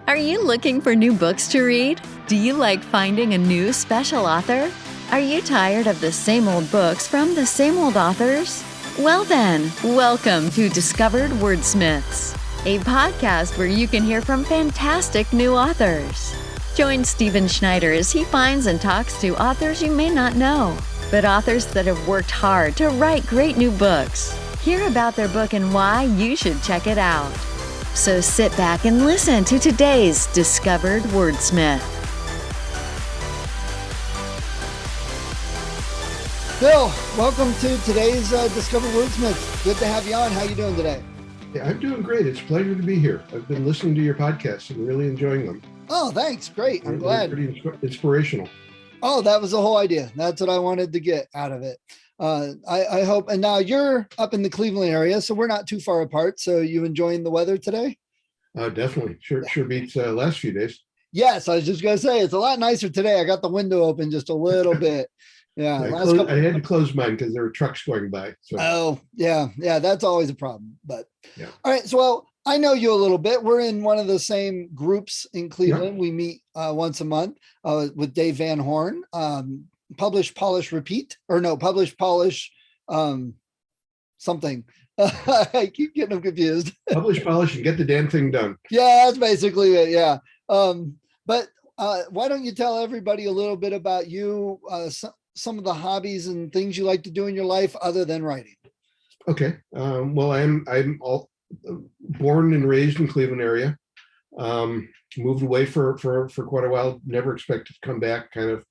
Are you looking for new books to read? Do you like finding a new special author? Are you tired of the same old books from the same old authors? Well then, welcome to Discovered Wordsmiths, a podcast where you can hear from fantastic new authors. Join Stephen Schneider as he finds and talks to authors you may not know, but authors that have worked hard to write great new books. Hear about their book and why you should check it out. So sit back and listen to today's Discovered Wordsmith. Bill, welcome to today's Discovered Wordsmith. Good to have you on. How you doing today? Yeah, I'm doing great. It's a pleasure to be here. I've been listening to your podcasts and really enjoying them. Oh, thanks. Great. I'm glad. They're pretty inspirational. Oh, that was the whole idea. That's what I wanted to get out of it. I hope. And now you're up in the Cleveland area, so we're not too far apart. So you enjoying the weather today? Definitely. Sure beats last few days. Yes, I was just going to say it's a lot nicer today. I got the window open just a little bit. Yeah. I had to close mine because there were trucks going by. So. Oh, yeah. Yeah, that's always a problem. But yeah. All right. So, well, I know you a little bit. We're in one of the same groups in Cleveland. Yeah. We meet once a month with Dave Van Horn. Publish, polish, repeat, or no, publish, polish, something. I keep getting them confused. Publish, polish, and get the damn thing done. Yeah, that's basically it. Yeah. But why don't you tell everybody a little bit about you, some of the hobbies and things you like to do in your life other than writing? Okay. Well, I'm born and raised in Cleveland area. Moved away for quite a while. Never expected to come back. Kind of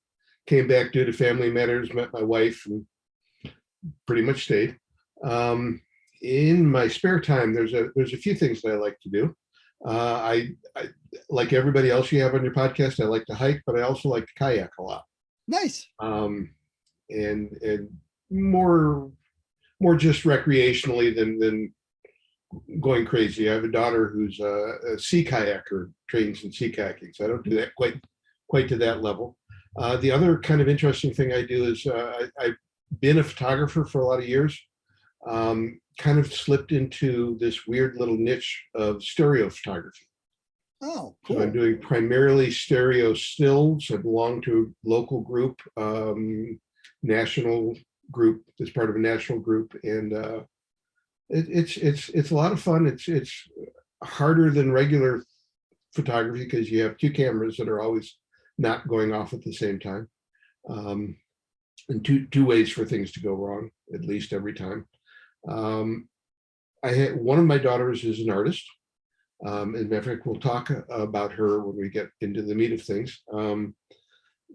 came back due to family matters. Met my wife and pretty much stayed. In my spare time, there's a few things that I like to do. I like everybody else you have on your podcast. I like to hike, but I also like to kayak a lot. Nice. And more just recreationally than going crazy. I have a daughter who's a sea kayaker, trains in sea kayaking, so I don't do that quite to that level. The other kind of interesting thing I do is I've been a photographer for a lot of years. Kind of slipped into this weird little niche of stereo photography. Oh, cool. So I'm doing primarily stereo stills. I belong to a local group, national group, as part of a national group, and it's a lot of fun. It's harder than regular photography because you have two cameras that are always not going off at the same time, and two ways for things to go wrong, at least every time. I had one of my daughters is an artist. And in fact, we'll talk about her when we get into the meat of things.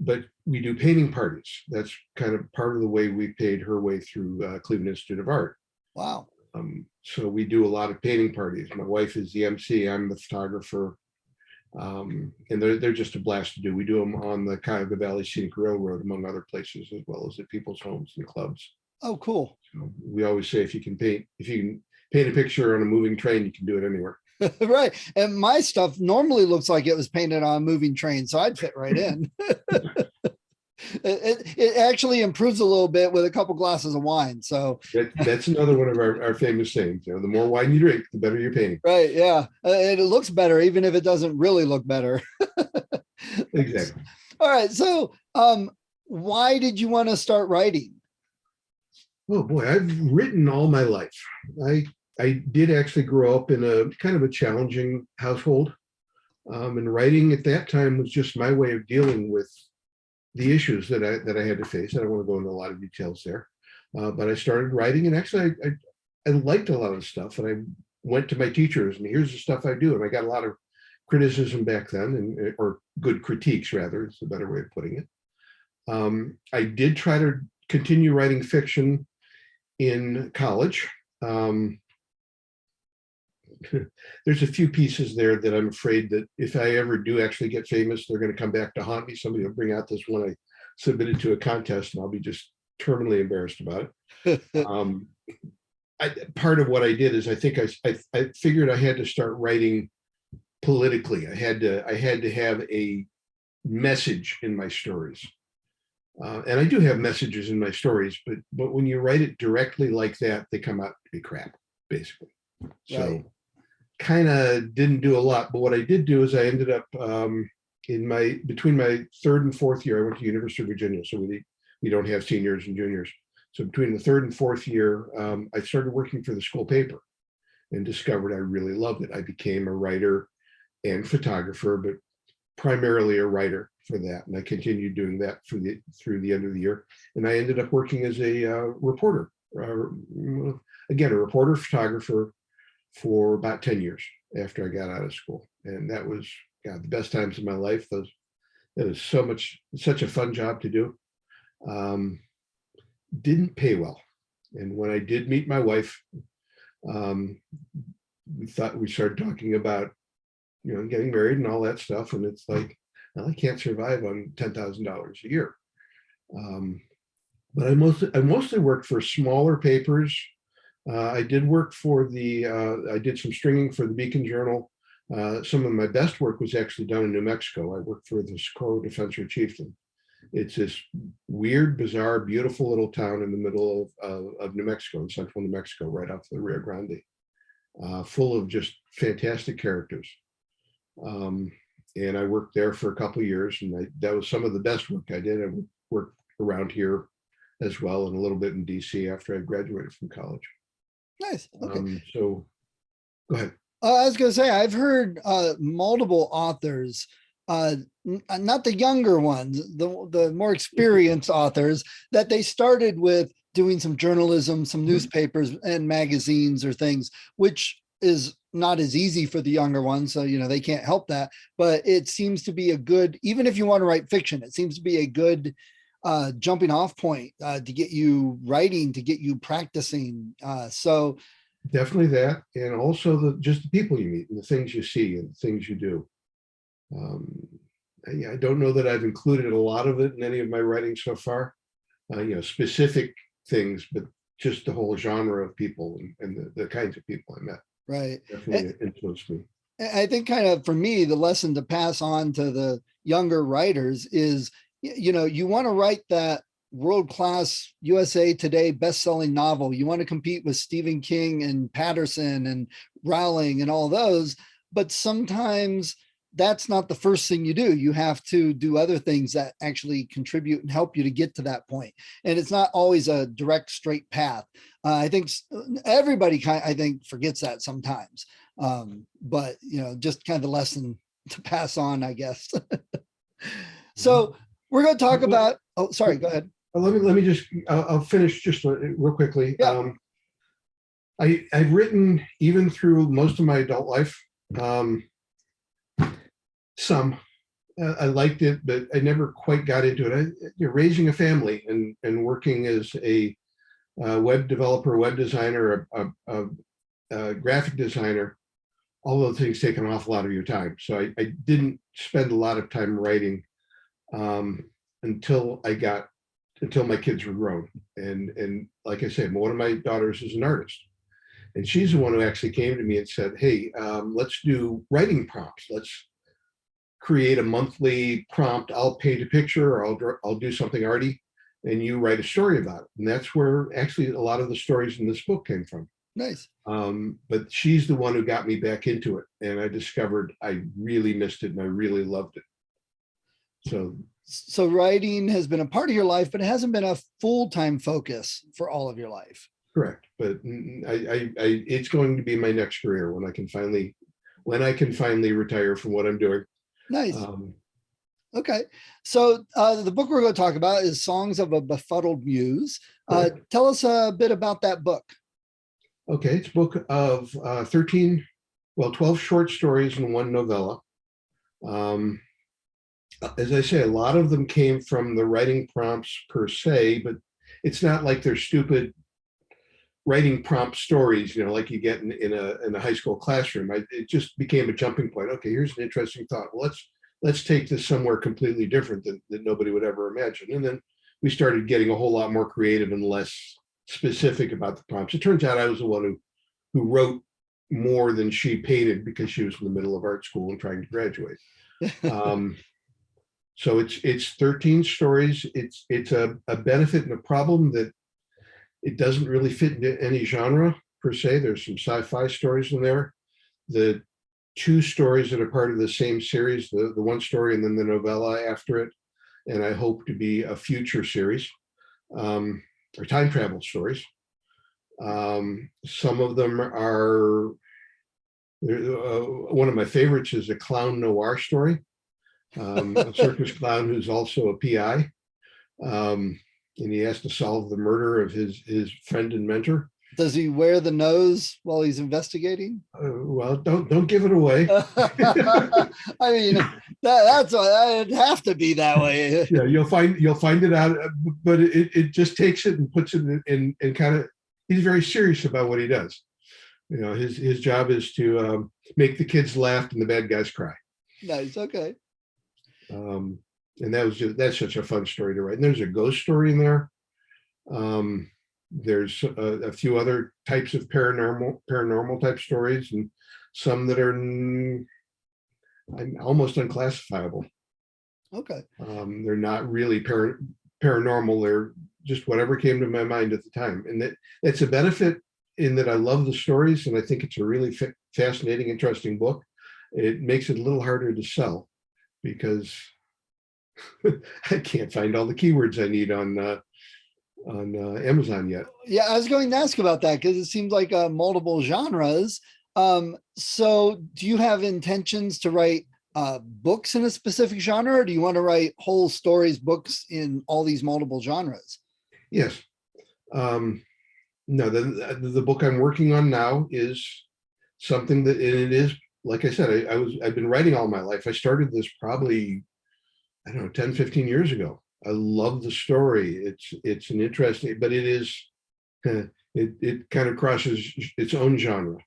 But we do painting parties. That's kind of part of the way we paid her way through Cleveland Institute of Art. Wow. So we do a lot of painting parties. My wife is the MC. I'm the photographer. And they're just a blast to do. We do them on the Cuyahoga Valley Scenic Railroad, among other places, as well as at people's homes and clubs. Oh, cool. So we always say if you can paint a picture on a moving train, you can do it anywhere. Right. And my stuff normally looks like it was painted on a moving train, so I'd fit right in. It actually improves a little bit with a couple glasses of wine. So that's another one of our famous sayings. The more wine you drink, the better your painting. Right. Yeah. And it looks better, even if it doesn't really look better. Exactly. All right. So why did you want to start writing? Oh boy, I've written all my life. I did actually grow up in a kind of a challenging household. And writing at that time was just my way of dealing with the issues that I had to face. I don't want to go into a lot of details there. But I started writing, and actually I liked a lot of the stuff. And I went to my teachers and here's the stuff I do. And I got a lot of criticism back then, or good critiques rather, is a better way of putting it. I did try to continue writing fiction in college. There's a few pieces there that I'm afraid that if I ever do actually get famous, they're going to come back to haunt me. Somebody will bring out this one I submitted to a contest and I'll be just terminally embarrassed about it. Part of what I did is I think I figured I had to start writing politically. I had to have a message in my stories. And I do have messages in my stories, but when you write it directly like that, they come out to be crap, basically. So kind of didn't do a lot. But what I did do is I ended up between my third and fourth year, I went to University of Virginia. So we don't have seniors and juniors. So between the third and fourth year, I started working for the school paper and discovered I really loved it. I became a writer and photographer, but primarily a writer for that. And I continued doing that through the end of the year. And I ended up working as a reporter, again, a reporter photographer for about 10 years after I got out of school. And that was, God, the best times of my life. That was such a fun job to do. Didn't pay well. And when I did meet my wife, we started talking about, getting married and all that stuff. And it's like, well, I can't survive on $10,000 a year. But I mostly worked for smaller papers. I did work for I did some stringing for the Beacon Journal. Some of my best work was actually done in New Mexico. I worked for the Socorro Defensor Chieftain. It's this weird, bizarre, beautiful little town in the middle of New Mexico, in central New Mexico, right off the Rio Grande, full of just fantastic characters. And I worked there for a couple of years, and that was some of the best work I did. I worked around here as well, and a little bit in DC after I graduated from college. Nice. Okay. So go ahead. I was going to say, I've heard multiple authors, not the younger ones, the more experienced authors, that they started with doing some journalism, some newspapers and magazines or things, which is not as easy for the younger ones. So, they can't help that, but it seems to be a good, even if you want to write fiction, it seems to be a good jumping off point to get you writing, to get you practicing. So definitely that. And also just the people you meet and the things you see and the things you do. I don't know that I've included a lot of it in any of my writing so far, specific things, but just the whole genre of people and the kinds of people I met. Right. Definitely influenced me. I think kind of for me, the lesson to pass on to the younger writers is, you want to write that world-class USA Today best-selling novel. You want to compete with Stephen King and Patterson and Rowling and all those, but sometimes that's not the first thing you do. You have to do other things that actually contribute and help you to get to that point. And it's not always a direct, straight path. I think everybody forgets that sometimes. But just kind of the lesson to pass on, I guess. So we're going to talk about, oh, sorry, go ahead. Let me just, I'll finish just real quickly. Yeah. I've written even through most of my adult life. Some I liked it, but I never quite got into it. Raising a family and working as a web developer, web designer, a graphic designer, all those things take an awful lot of your time. So I didn't spend a lot of time writing until my kids were grown. And like I said, one of my daughters is an artist. And she's the one who actually came to me and said, hey, let's do writing prompts. Let's create a monthly prompt. I'll paint a picture, or I'll do something arty, and you write a story about it. And that's where actually a lot of the stories in this book came from. Nice. But she's the one who got me back into it. And I discovered I really missed it and I really loved it. So writing has been a part of your life, but it hasn't been a full-time focus for all of your life. Correct. But it's going to be my next career when I can finally retire from what I'm doing. Nice. Okay. So the book we're going to talk about is Songs of a Befuddled Muse. Tell us a bit about that book. Okay. It's a book of 12 short stories and one novella. As I say, a lot of them came from the writing prompts per se, but it's not like they're stupid writing prompt stories, like you get in a high school classroom. It just became a jumping point. Okay, here's an interesting thought. Well, let's take this somewhere completely different that nobody would ever imagine. And then we started getting a whole lot more creative and less specific about the prompts. It turns out I was the one who wrote more than she painted because she was in the middle of art school and trying to graduate. So it's 13 stories. It's a benefit and a problem that it doesn't really fit into any genre per se. There's some sci-fi stories in there. the two stories that are part of the same series, the one story and then the novella after it. And I hope to be a future series, or time travel stories. Some of them are, one of my favorites is a clown noir story, a circus clown who's also a PI. And he has to solve the murder of his friend and mentor. Does he wear the nose while he's investigating? Well, don't give it away. I mean, that's it'd have to be that way. Yeah, you'll find it out, but it just takes it and puts it in kind of. He's very serious about what he does. You know, his job is to make the kids laugh and the bad guys cry. Nice. Okay. And that's such a fun story to write. And there's a ghost story in there. There's a few other types of paranormal type stories, and some that are almost unclassifiable. Okay. They're not really paranormal. They're just whatever came to my mind at the time. And that's a benefit in that I love the stories, and I think it's a really fascinating, interesting book. It makes it a little harder to sell because I can't find all the keywords I need on Amazon yet. Yeah, I was going to ask about that because it seems like multiple genres. So do you have intentions to write books in a specific genre, or do you want to write whole stories, books in all these multiple genres? Yes. No, the book I'm working on now is something that, and it is, like I said, I've been writing all my life. I started this probably, I don't know, 10, 15 years ago. I love the story. It's an interesting, but it is, it kind of crosses its own genre.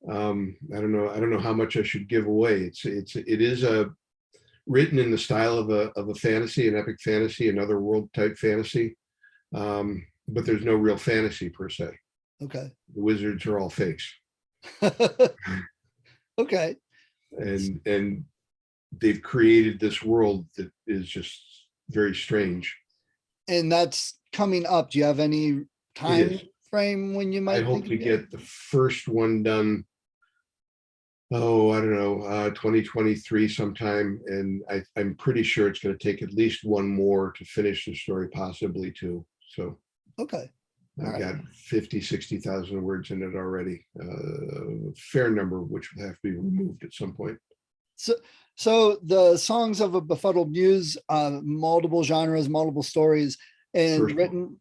I don't know how much I should give away. It is written in the style of a fantasy, an epic fantasy, another world type fantasy. But there's no real fantasy per se. Okay. The wizards are all fakes. Okay. And they've created this world that is just very strange. And that's coming up. Do you have any time frame when you might? I hope to get the first one done. Oh, I don't know, 2023 sometime. And I'm pretty sure it's going to take at least one more to finish the story, possibly two. So. Okay. I've got 50, 60,000 words in it already. A fair number of which will have to be removed at some point. So the Songs of a Befuddled Muse, multiple genres, multiple stories, and written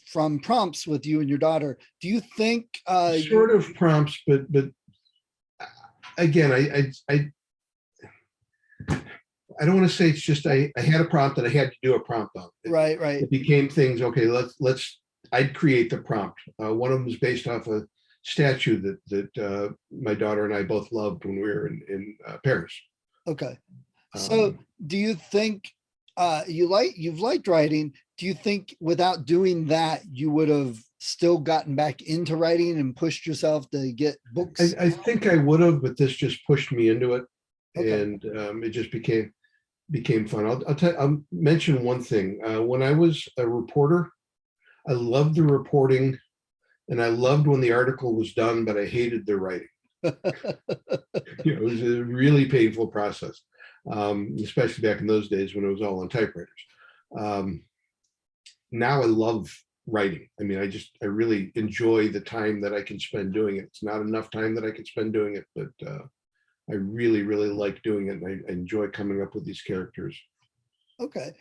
from prompts with you and your daughter. Do you think sort of prompts, but again, I don't want to say it's just I had a prompt and I had to do a prompt on it. Right. It became things. Okay, I'd create the prompt. One of them is based off a statue that my daughter and I both loved when we were in Paris. Okay. So do you think you've liked writing? Do you think without doing that, you would have still gotten back into writing and pushed yourself to get books? I think I would have, but this just pushed me into it. Okay. And it just became fun. I'll mention one thing. When I was a reporter, I loved the reporting and I loved when the article was done, but I hated the writing. It was a really painful process, especially back in those days when it was all on typewriters. Now I love writing. I mean, I really enjoy the time that I can spend doing it. It's not enough time that I can spend doing it, but I really, really like doing it. And I enjoy coming up with these characters. Okay.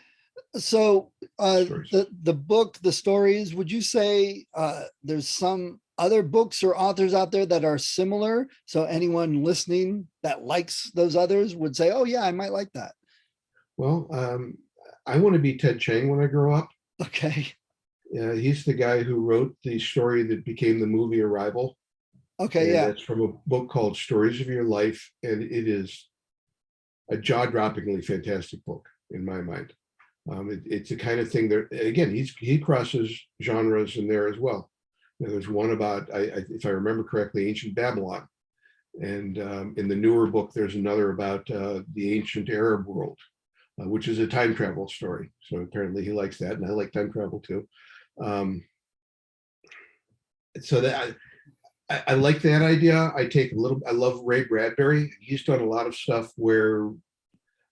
So the book, the stories, would you say there's some other books or authors out there that are similar? So anyone listening that likes those others would say, oh yeah, I might like that. Well, I want to be Ted Chiang when I grow up. Okay. He's the guy who wrote the story that became the movie Arrival. Okay. And that's from a book called Stories of Your Life. And it is a jaw-droppingly fantastic book in my mind. It's the kind of thing that, again, he crosses genres in there as well. There's one about, if I remember correctly, ancient Babylon. And in the newer book, there's another about the ancient Arab world, which is a time travel story. So apparently he likes that, and I like time travel too. So that I like that idea. I love Ray Bradbury. He's done a lot of stuff where,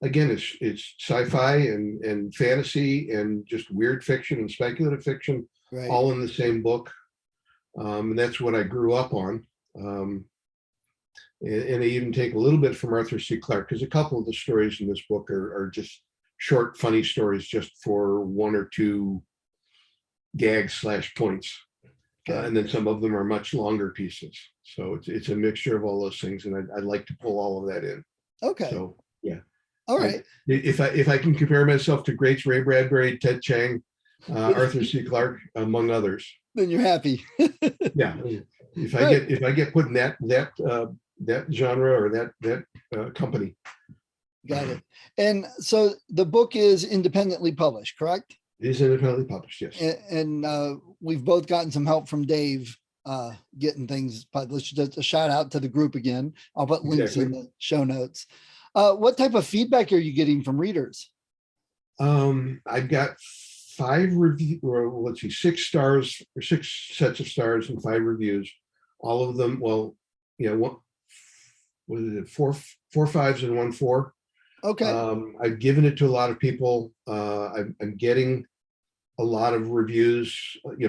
again, it's sci-fi and fantasy and just weird fiction and speculative fiction, Right. all in the same book. And that's what I grew up on. And I even take a little bit from Arthur C. Clarke, because a couple of the stories in this book are just short, funny stories just for one or two gags / points. Okay. And then some of them are much longer pieces. So it's a mixture of all those things. And I'd like to pull all of that in. Okay. So, yeah. All right. If I can compare myself to greats, Ray Bradbury, Ted Chiang, Arthur C. Clarke, among others, Then you're happy. yeah. If I get put in that genre or that company. Got it. And so the book is independently published, correct? It is independently published, yes. And we've both gotten some help from Dave getting things published. Just a shout out to the group again. I'll put links in the show notes. What type of feedback are you getting from readers? I've got 6 stars or 6 sets of stars and 5 reviews. All of them, well, what is it, 4 5s and 1 4. Okay. I've given it to a lot of people. I'm getting a lot of reviews,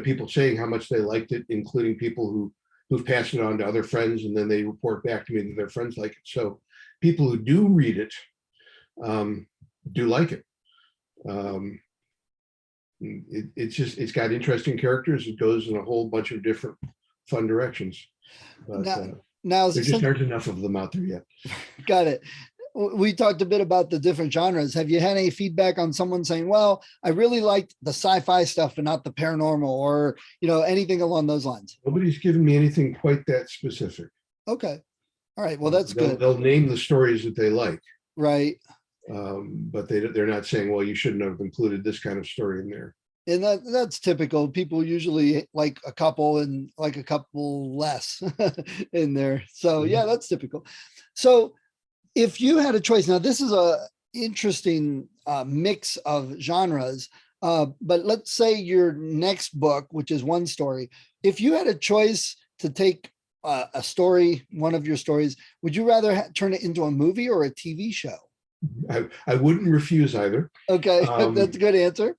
people saying how much they liked it, including people who've passed it on to other friends, and then they report back to me that their friends like it. So people who do read it do like it. It's got interesting characters. It goes in a whole bunch of different fun directions. But now there just aren't enough of them out there yet. Got it. We talked a bit about the different genres. Have you had any feedback on someone saying, well, I really liked the sci-fi stuff and not the paranormal, or, anything along those lines? Nobody's given me anything quite that specific. Okay. All right. Well, that's good. They'll name the stories that they like. Right. But they're not saying, well, you shouldn't have included this kind of story in there. And that's typical. People usually like a couple and like a couple less in there. So yeah, that's typical. So if you had a choice, now this is a interesting mix of genres, but let's say your next book, which is one story, if you had a choice to take a story, one of your stories, would you rather turn it into a movie or a TV show? I wouldn't refuse either. Okay, that's a good answer.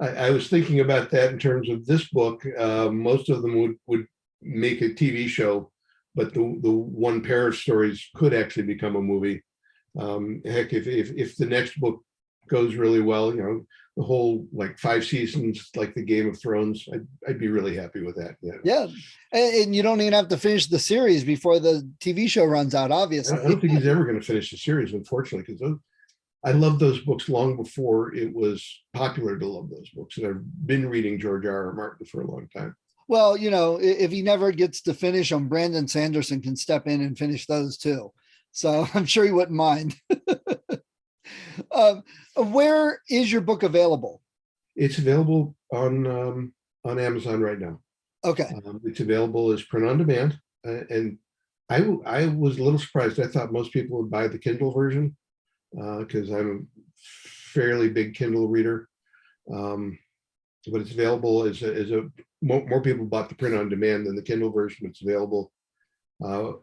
I was thinking about that in terms of this book. Most of them would make a TV show, but the one pair of stories could actually become a movie. Heck, if the next book goes really well, the whole 5 seasons, like the Game of Thrones, I'd be really happy with that. Yeah. And you don't even have to finish the series before the TV show runs out, obviously. I don't think he's ever going to finish the series, unfortunately, because I loved those books long before it was popular to love those books. And I've been reading George R.R. Martin for a long time. Well, if he never gets to finish them, Brandon Sanderson can step in and finish those too. So I'm sure he wouldn't mind. Where is your book available? It's available on Amazon right now. Okay. It's available as print on demand. And I was a little surprised. I thought most people would buy the Kindle version because I'm a fairly big Kindle reader. But it's available as more people bought the print on demand than the Kindle version. It's available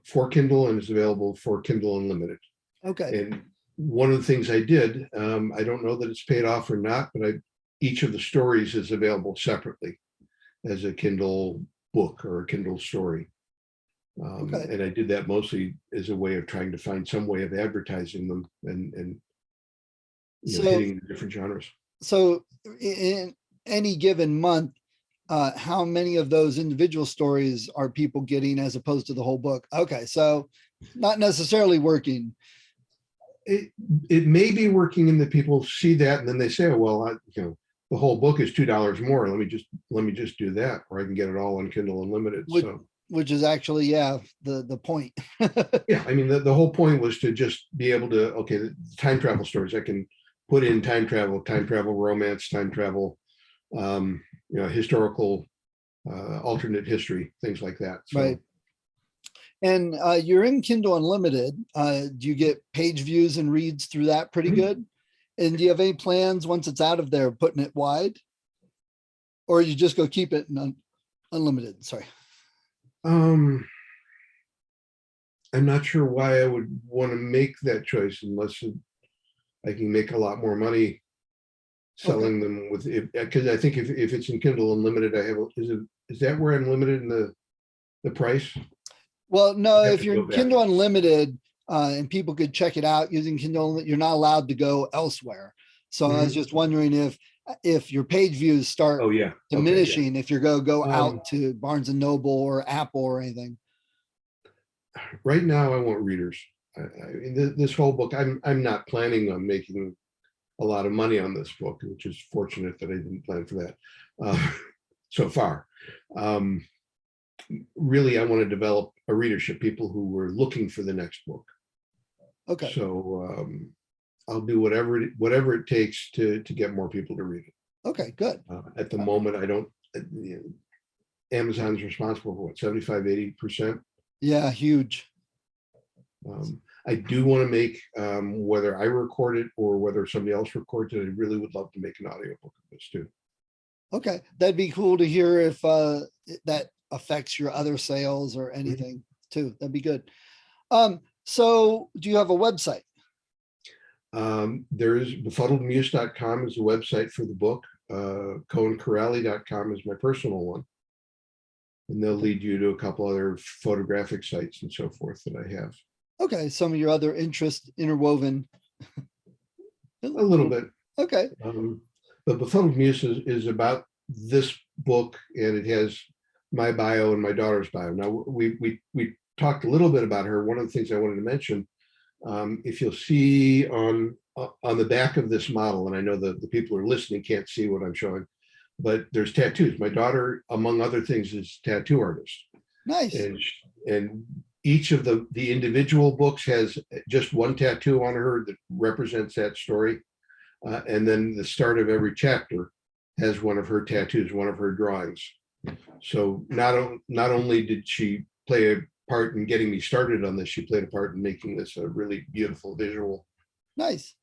for Kindle, and it's available for Kindle Unlimited. Okay. And one of the things I did, I don't know that it's paid off or not, but each of the stories is available separately as a Kindle book or a Kindle story. Okay. And I did that mostly as a way of trying to find some way of advertising them and hitting the different genres. So in any given month, how many of those individual stories are people getting as opposed to the whole book? Okay. So not necessarily working. It may be working in that people see that and then they say, oh, well, the whole book is $2 more. Let me just do that, or I can get it all on Kindle Unlimited. Which is actually, the point. Yeah. I mean, the whole point was to just be able to, the time travel stories, I can put in time travel romance, time travel, historical, alternate history, things like that. So, right. And you're in Kindle Unlimited. Do you get page views and reads through that pretty good? And do you have any plans once it's out of there, putting it wide? Or you just go keep it in unlimited? Sorry. Um, I'm not sure why I would want to make that choice unless I can make a lot more money selling them with it. Because I think if it's in Kindle Unlimited, is that where I'm limited in the price? Well, no, I'd have if to you're go in back. Kindle Unlimited, and people could check it out using Kindle, you're not allowed to go elsewhere. So I was just wondering if your page views start Oh yeah. diminishing, if you're going to go out Um, to Barnes and Noble or Apple or anything. right now I want readers. This whole book, I'm not planning on making a lot of money on this book, which is fortunate that I didn't plan for that so far. Really, I want to develop a readership, people who were looking for the next book. Okay. So I'll do whatever it takes to get more people to read it. Okay, good. At the moment, I don't. Amazon's responsible for what, 75-80%. Yeah, huge. I do want to make, whether I record it or whether somebody else records it, I really would love to make an audiobook of this too. Okay, that'd be cool to hear if that affects your other sales or anything too. That'd be good. So do you have a website? There is befuddledmuse.com is the website for the book. cohencorrali.com is my personal one. And they'll lead you to a couple other photographic sites and so forth that I have. Okay, some of your other interests interwoven. A little bit. Okay. But Befuddled Muse is about this book, and it has my bio and my daughter's bio. Now, we talked a little bit about her. One of the things I wanted to mention, if you'll see on the back of this model, and I know the people who are listening can't see what I'm showing, but there's tattoos. My daughter, among other things, is a tattoo artist. Nice. And each of the individual books has just one tattoo on her that represents that story. And then the start of every chapter has one of her tattoos, one of her drawings. So not only did she play a part in getting me started on this, she played a part in making this a really beautiful visual. Nice.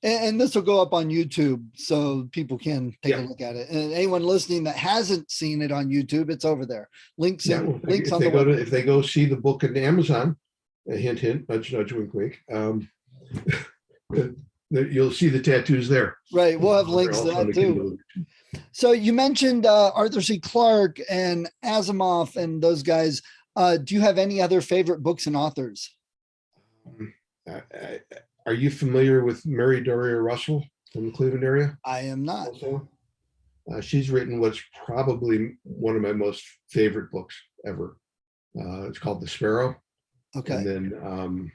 And this will go up on YouTube so people can take a look at it. And anyone listening that hasn't seen it on YouTube, it's over there. Links on the website. If they go see the book on Amazon, hint, hint, nudge, nudge, wink, wink, you'll see the tattoos there. Right. We'll have links to that too. So you mentioned Arthur C. Clarke and Asimov and those guys. Do you have any other favorite books and authors? Are you familiar with Mary Doria Russell from the Cleveland area? I am not. Also, she's written what's probably one of my most favorite books ever. It's called The Sparrow. Okay. And then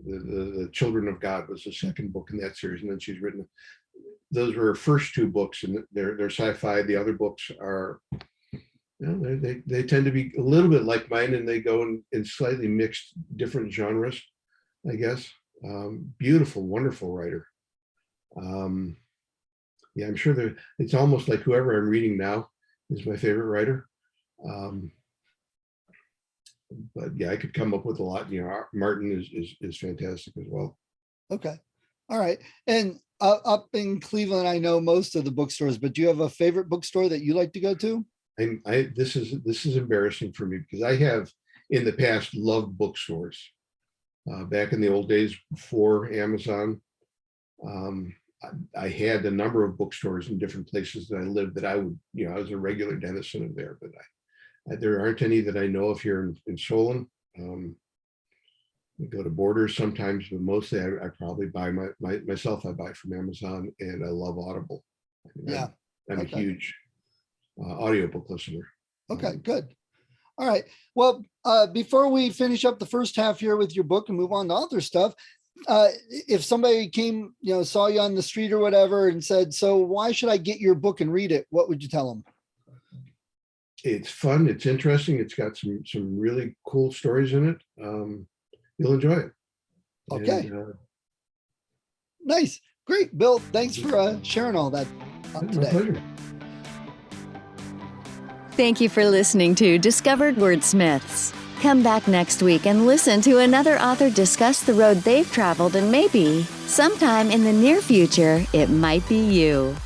the Children of God was the second book in that series. And then she's written, those were her first two books, and they're sci-fi. The other books are, they tend to be a little bit like mine, and they go in slightly mixed different genres, I guess. Beautiful, wonderful writer. Yeah, I'm sure it's almost like whoever I'm reading now is my favorite writer. But yeah, I could come up with a lot. Martin is fantastic as well. Okay. All right. And up in Cleveland, I know most of the bookstores, but do you have a favorite bookstore that you like to go to? This is embarrassing for me because I have in the past loved bookstores. Back in the old days before Amazon, I had a number of bookstores in different places that I lived that I would, I was a regular denizen of there, but there aren't any that I know of here in Solon. We go to Borders sometimes, but mostly I probably buy myself. I buy from Amazon, and I love Audible. I'm a huge audiobook listener. Okay, good. All right. Well, before we finish up the first half here with your book and move on to author stuff, if somebody came, saw you on the street or whatever and said, "So why should I get your book and read it?" What would you tell them? It's fun. It's interesting. It's got some really cool stories in it. You'll enjoy it. Okay. Nice. Great. Bill, thanks for sharing all that today. My pleasure. Thank you for listening to Discovered Wordsmiths. Come back next week and listen to another author discuss the road they've traveled, and maybe, sometime in the near future, it might be you.